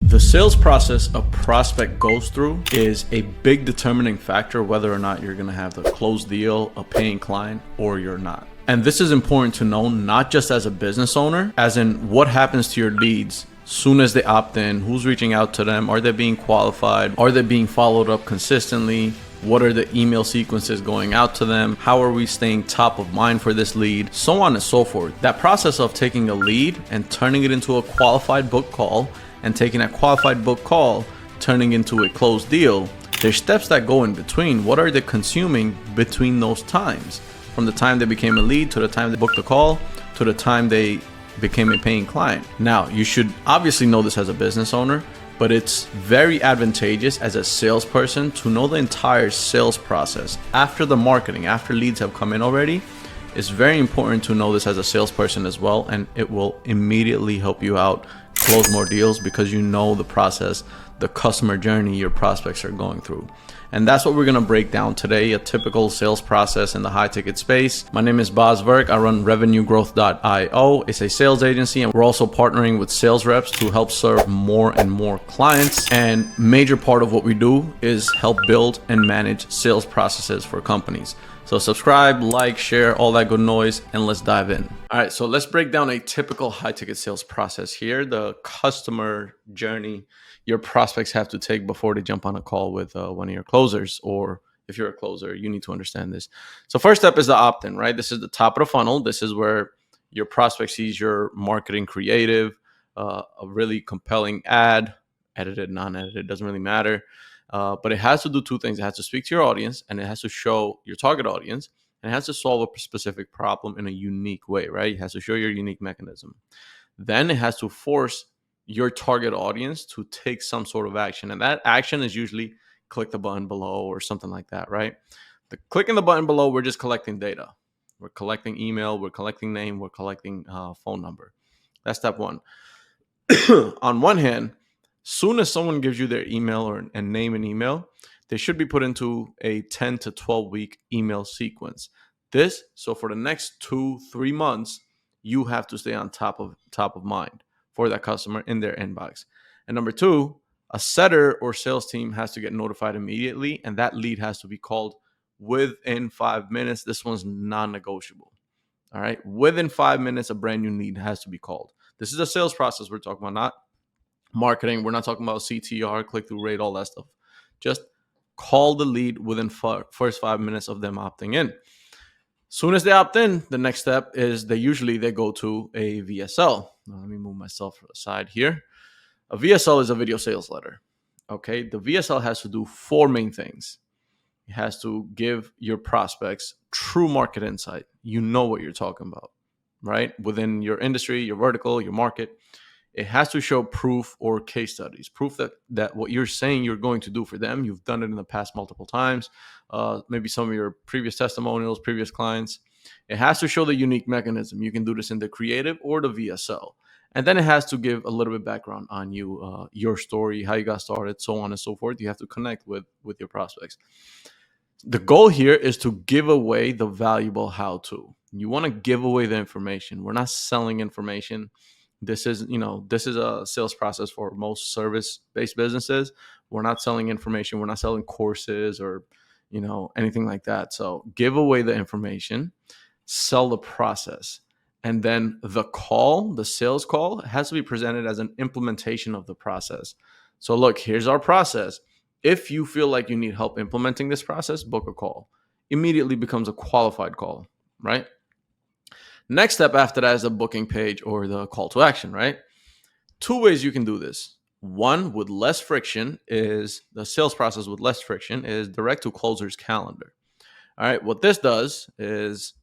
The sales process a prospect goes through is a big determining factor whether or not you're going to have the closed deal, a paying client, or you're not. And this is important to know, not just as a business owner, as in what happens to your leads soon as they opt in, who's reaching out to them, are they being qualified, are they being followed up consistently, what are the email sequences going out to them, how are we staying top of mind for this lead, so on and so forth. That process of taking a lead and turning it into a qualified book call, and taking that qualified book call, turning into a closed deal, there's steps that go in between. What are they consuming between those times? From the time they became a lead to the time they booked the call to the time they became a paying client. Now, you should obviously know this as a business owner, but it's very advantageous as a salesperson to know the entire sales process. After the marketing, after leads have come in already, it's very important to know this as a salesperson as well, and it will immediately help you out close more deals because you know the process, the customer journey your prospects are going through. And that's what we're going to break down today, a typical sales process in the high ticket space. My name is Baaz Virk. I run revenuegrowth.io. It's a sales agency, and we're also partnering with sales reps to help serve more and more clients. And major part of what we do is help build and manage sales processes for companies. So subscribe, like, share, all that good noise, and let's dive in. All right, so let's break down a typical high ticket sales process here, the customer journey your prospects have to take before they jump on a call with one of your closers, or if you're a closer, you need to understand this. So first step is the opt-in, right? This is the top of the funnel. This is where your prospect sees your marketing creative, a really compelling ad, edited, non-edited, doesn't really matter. But it has to do two things. It has to speak to your audience, and it has to show your target audience, and it has to solve a specific problem in a unique way, right? It has to show your unique mechanism. Then it has to force your target audience to take some sort of action. And that action is usually click the button below or something like that, right? The clicking the button below, we're just collecting data. We're collecting email, we're collecting name, we're collecting phone number. That's step one. On one hand, soon as someone gives you their email and name and email, they should be put into a 10 to 12 week email sequence. So for the next 2-3 months, you have to stay on top of mind for that customer in their inbox. And number two, a setter or sales team has to get notified immediately, and that lead has to be called within 5 minutes. This one's non-negotiable. All right, within 5 minutes, a brand new lead has to be called. This is a sales process we're talking about, not marketing. We're not talking about CTR, click-through rate, all that stuff. Just call the lead within first 5 minutes of them opting in. Soon as they opt in, the next step is they go to a VSL. Now, let me move myself aside here. A VSL is a video sales letter. Okay, the VSL has to do 4 main things. It has to give your prospects true market insight. You know what you're talking about, right? Within your industry, your vertical, your market. It has to show proof or case studies, proof that what you're saying you're going to do for them, you've done it in the past multiple times, maybe some of your previous testimonials, previous clients. It has to show the unique mechanism. You can do this in the creative or the VSL. And then it has to give a little bit background on you, your story, how you got started, so on and so forth. You have to connect with your prospects. The goal here is to give away the valuable how-to. You want to give away the information. We're not selling information. This is a sales process for most service-based businesses. We're not selling information. We're not selling courses or, anything like that. So give away the information, sell the process. And then the sales call has to be presented as an implementation of the process. So look, here's our process. If you feel like you need help implementing this process, book a call. Immediately becomes a qualified call, right? Next step after that is a booking page or the call to action, right? 2 ways you can do this. One with less friction is the sales process with less friction is direct to closer's calendar. All right, what this does is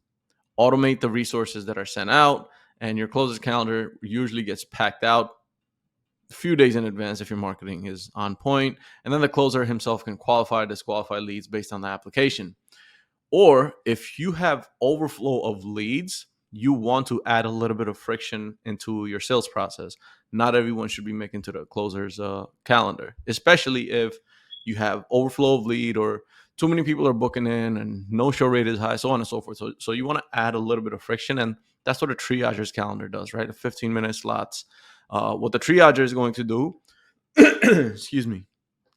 automate the resources that are sent out, and your closer's calendar usually gets packed out a few days in advance if your marketing is on point, and then the closer himself can qualify, disqualify leads based on the application. Or if you have overflow of leads, you want to add a little bit of friction into your sales process. Not everyone should be making to the closer's calendar, especially if you have overflow of lead or too many people are booking in and no show rate is high, so on and so forth. So you want to add a little bit of friction, and that's what a triager's calendar does, right? 15-minute slots. What the triager is going to do excuse me,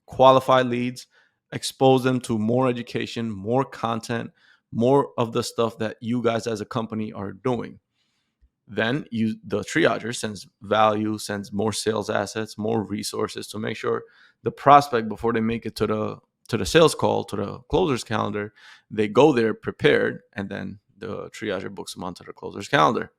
qualified leads, expose them to more education, more content, more of the stuff that you guys as a company are doing. Then the triager sends value, sends more sales assets, more resources to make sure the prospect, before they make it to the sales call, to the closer's calendar, they go there prepared, and then the triager books them onto the closer's calendar.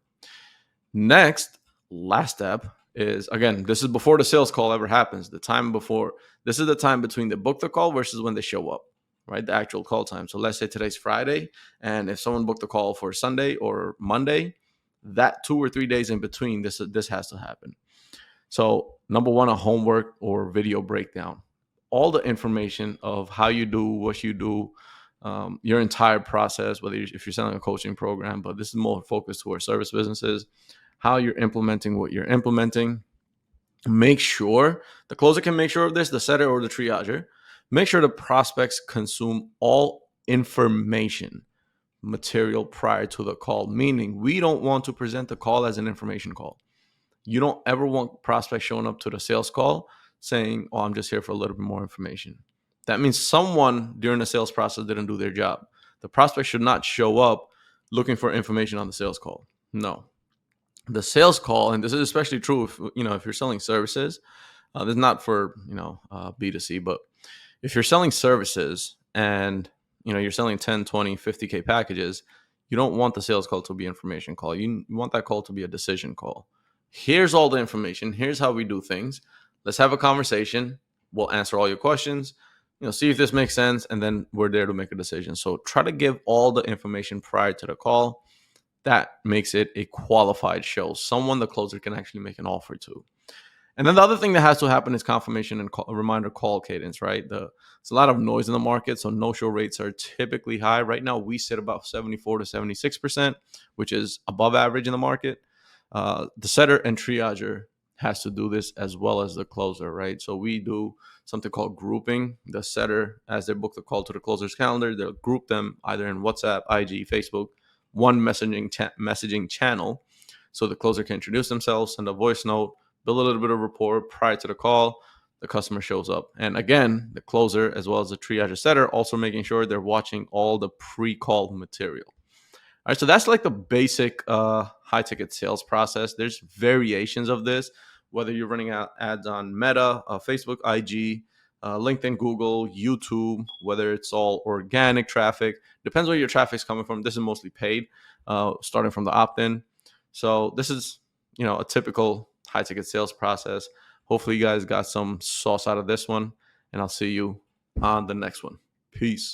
Next, last step is, again, this is before the sales call ever happens. The time before, this is the time between the book the call versus when they show up, right? The actual call time. So let's say today's Friday, and if someone booked a call for Sunday or Monday, that 2 or 3 days in between, this has to happen. So number one, a homework or video breakdown. All the information of how you do what you do, your entire process, whether if you're selling a coaching program, but this is more focused towards service businesses, how you're implementing what you're implementing. Make sure the closer can make sure of this, the setter or the triager. Make sure the prospects consume all information material prior to the call, meaning we don't want to present the call as an information call. You don't ever want prospects showing up to the sales call saying, "Oh, I'm just here for a little bit more information." That means someone during the sales process didn't do their job. The prospect should not show up looking for information on the sales call. No. The sales call, and this is especially true if you're selling services. This is not for B2C, but if you're selling services and you're selling 10, 20, 50K packages, you don't want the sales call to be information call. You want that call to be a decision call. Here's all the information. Here's how we do things. Let's have a conversation. We'll answer all your questions. See if this makes sense, and then we're there to make a decision. So try to give all the information prior to the call. That makes it a qualified show, someone the closer can actually make an offer to. And then the other thing that has to happen is confirmation and reminder call cadence, right? There's a lot of noise in the market, so no-show rates are typically high. Right now, we sit about 74 to 76%, which is above average in the market. The setter and triager has to do this as well as the closer, right? So we do something called grouping. The setter, as they book the call to the closer's calendar, they'll group them either in WhatsApp, IG, Facebook, one messaging channel, so the closer can introduce themselves, send a voice note, build a little bit of rapport prior to the call. The customer shows up, and again, the closer as well as the triage setter also making sure they're watching all the pre-call material. All right, so that's like the basic high ticket sales process. There's variations of this, whether you're running out ads on Meta, Facebook, IG, LinkedIn, Google, YouTube, whether it's all organic traffic. Depends where your traffic's coming from. This is mostly paid, starting from the opt-in. So this is, a typical high ticket sales process. Hopefully you guys got some sauce out of this one, and I'll see you on the next one. Peace.